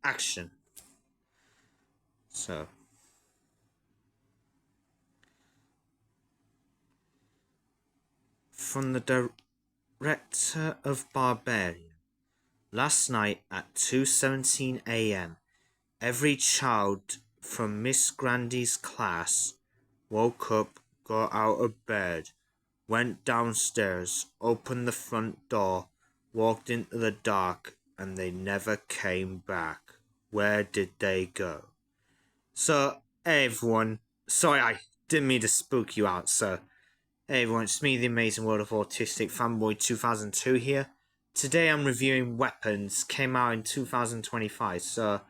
action. So, from the director of Barbarian. Last night at 2:17 a.m., every child from Miss Grandy's class woke up, got out of bed, went downstairs, opened the front door, walked into the dark, and they never came back. Where did they go? So, hey everyone, sorry I didn't mean to spook you out, so hey everyone, it's me, the Amazing World of Autistic Fanboy 2002 here. Today I'm reviewing Weapons, came out in 2025, so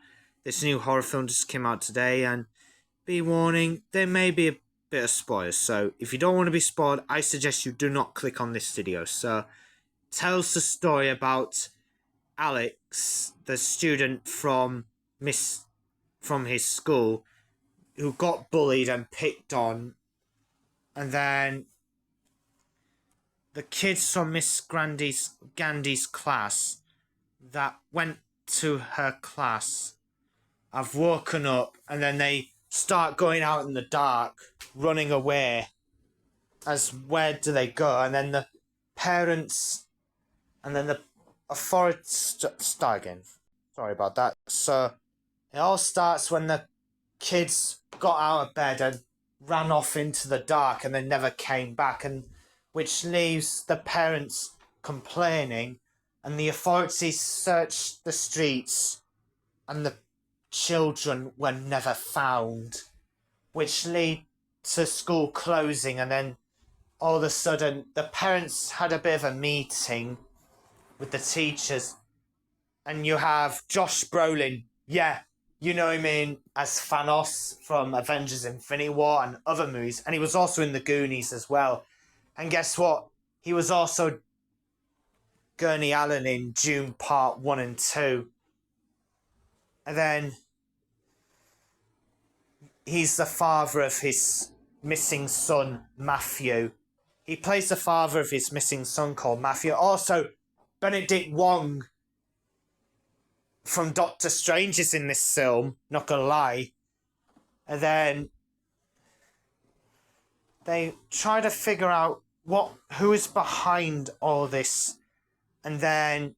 this new horror film just came out today, and be warning, there may be a bit of spoilers, so if you don't want to be spoiled, I suggest you do not click on this video. So, tells the story about Alex, the student from his school, who got bullied and picked on, and then the kids from Miss Gandhi's class that went to her class have woken up, and then they start going out in the dark, running away. As where do they go? And then the parents, and then the authorities start again. Sorry about that. So it all starts when the kids got out of bed and ran off into the dark, and they never came back, and which leaves the parents complaining, and the authorities searched the streets, and the children were never found, which lead to school closing. And then all of a sudden the parents had a bit of a meeting with the teachers, and you have Josh Brolin, you know him as Thanos from Avengers Infinity War and other movies, and he was also in The Goonies as well. And guess what? He was also Gurney Allen in Dune Part 1 and 2. And then he's the father of his missing son, Matthew. He plays the father of his missing son called Matthew. Also, Benedict Wong from Doctor Strange is in this film, not gonna lie. And then they try to figure out who is behind all this. And then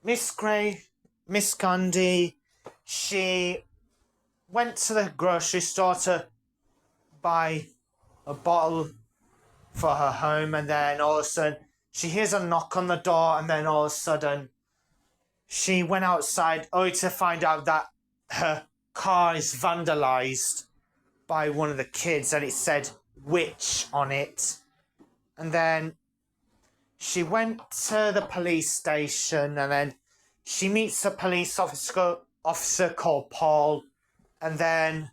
Miss Gandhi, she went to the grocery store to buy a bottle for her home, and then all of a sudden she hears a knock on the door, and then all of a sudden she went outside only to find out that her car is vandalized by one of the kids, and it said witch on it. And then she went to the police station, and then she meets a police officer called Paul. And then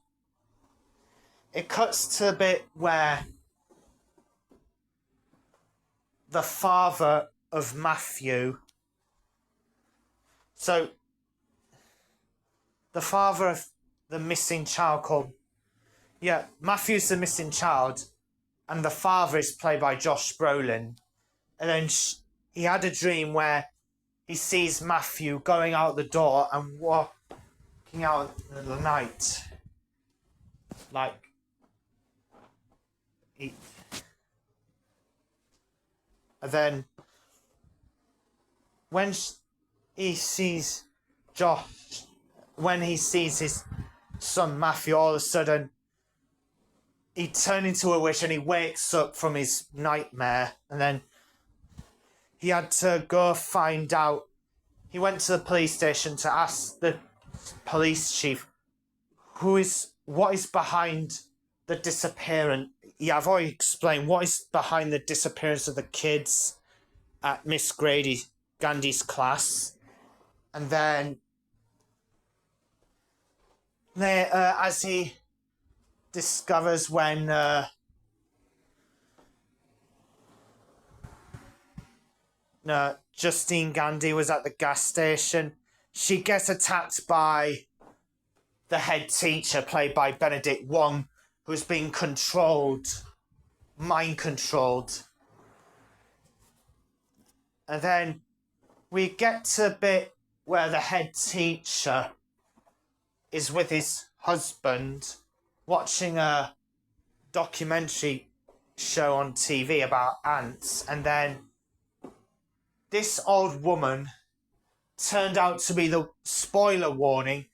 it cuts to the bit where the father of Matthew, so the father of the missing child Matthew's the missing child, and the father is played by Josh Brolin. And then he had a dream where he sees Matthew going out the door and walking out in the night. And then when he sees his son Matthew, all of a sudden he turned into a witch, and he wakes up from his nightmare. And then he had to go find out. He went to the police station to ask the police chief what is behind the disappearance. I've already explained what is behind the disappearance of the kids at Miss Gandhi's class. And then as he discovers when Justine Gandhi was at the gas station, she gets attacked by the head teacher, played by Benedict Wong, who's being mind controlled. And then we get to a bit where the head teacher is with his husband watching a documentary show on TV about ants, and then this old woman turned out to be the spoiler warning.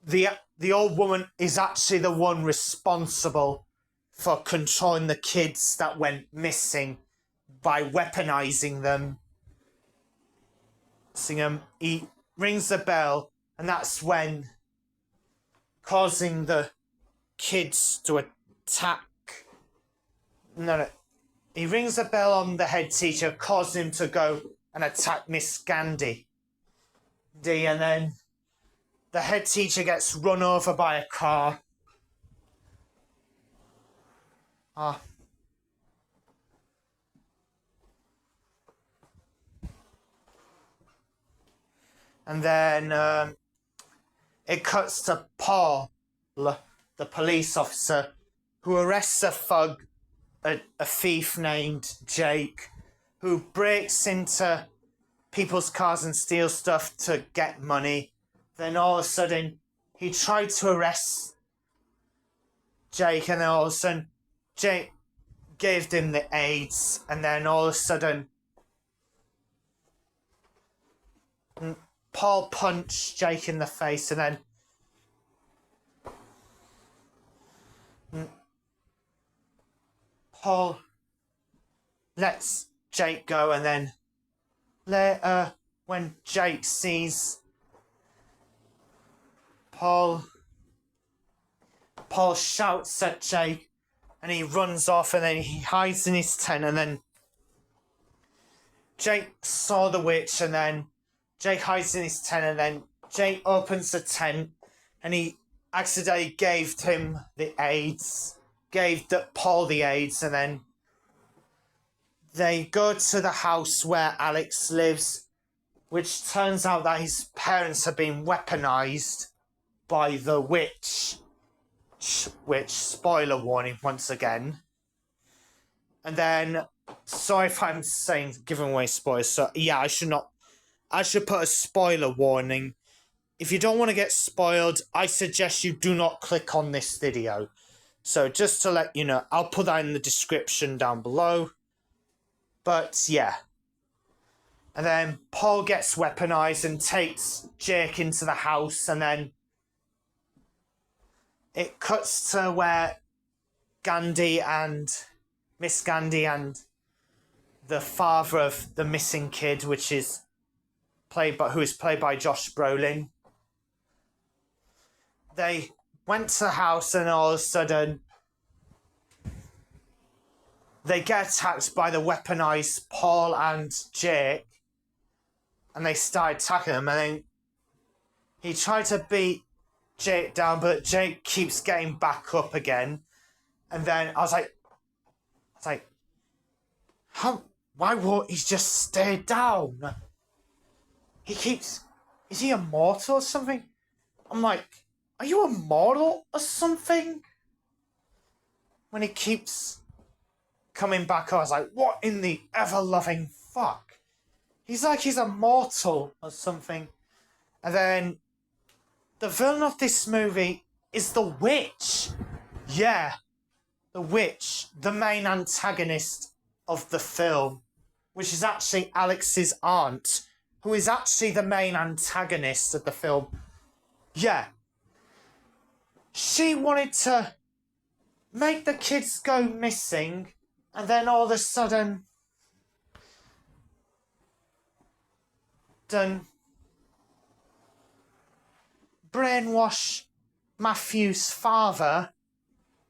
The old woman is actually the one responsible for controlling the kids that went missing by weaponizing them. He rings the bell, and that's when causing the kids to attack. No. He rings the bell on the head teacher, causing him to go and attack Miss Gandhi. And then the head teacher gets run over by a car. And then it cuts to Paul, the police officer, who arrests a thug, a thief named Jake, who breaks into people's cars and steals stuff to get money. Then all of a sudden, he tried to arrest Jake, and then all of a sudden, Jake gave him the AIDS, and then all of a sudden, Paul punched Jake in the face, and then Paul lets Jake go, and then later, when Jake sees Paul shouts at Jake, and he runs off, and then he hides in his tent, and then Jake saw the witch, and then Jake hides in his tent, and then Jake opens the tent, and he accidentally gave him the AIDS, gave Paul the AIDS, and then they go to the house where Alex lives, which turns out that his parents have been weaponized by the witch, which, spoiler warning once again. And then, sorry if I'm giving away spoilers, so yeah, I should put a spoiler warning. If you don't want to get spoiled, I suggest you do not click on this video. So just to let you know, I'll put that in the description down below. But yeah. And then Paul gets weaponized and takes Jake into the house, and then it cuts to where Gandhi and Miss Gandhi and the father of the missing kid, who is played by Josh Brolin. They went to the house, and all of a sudden they get attacked by the weaponized Paul and Jake, and they start attacking him, and then he tried to beat Jake down, but Jake keeps getting back up again. And then I was like, why won't he just stay down? Is he immortal or something? I'm like, are you immortal or something? When he keeps coming back, I was like, what in the ever-loving fuck? He's like he's immortal or something. And then the villain of this movie is the witch. Yeah, the witch, the main antagonist of the film, which is actually Alex's aunt, who is actually the main antagonist of the film. Yeah. She wanted to make the kids go missing, and then all of a sudden, brainwash Matthew's father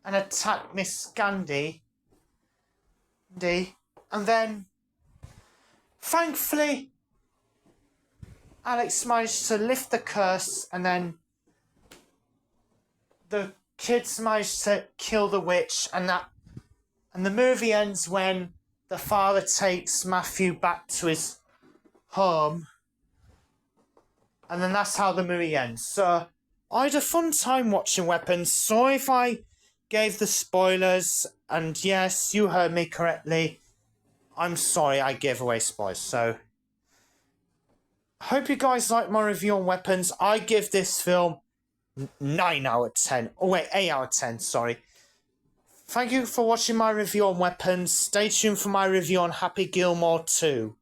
and attack Miss Gandhi. And then, thankfully, Alex managed to lift the curse, and then the kids managed to kill the witch, and the movie ends when the father takes Matthew back to his home, and then that's how the movie ends. So I had a fun time watching Weapons. Sorry if I gave the spoilers, and yes, you heard me correctly. I'm sorry I gave away spoilers. So Hope you guys like my review on Weapons. I give this film 9 out of 10. Oh wait, 8 out of 10, sorry. Thank you for watching my review on Weapons. Stay tuned for my review on Happy Gilmore 2.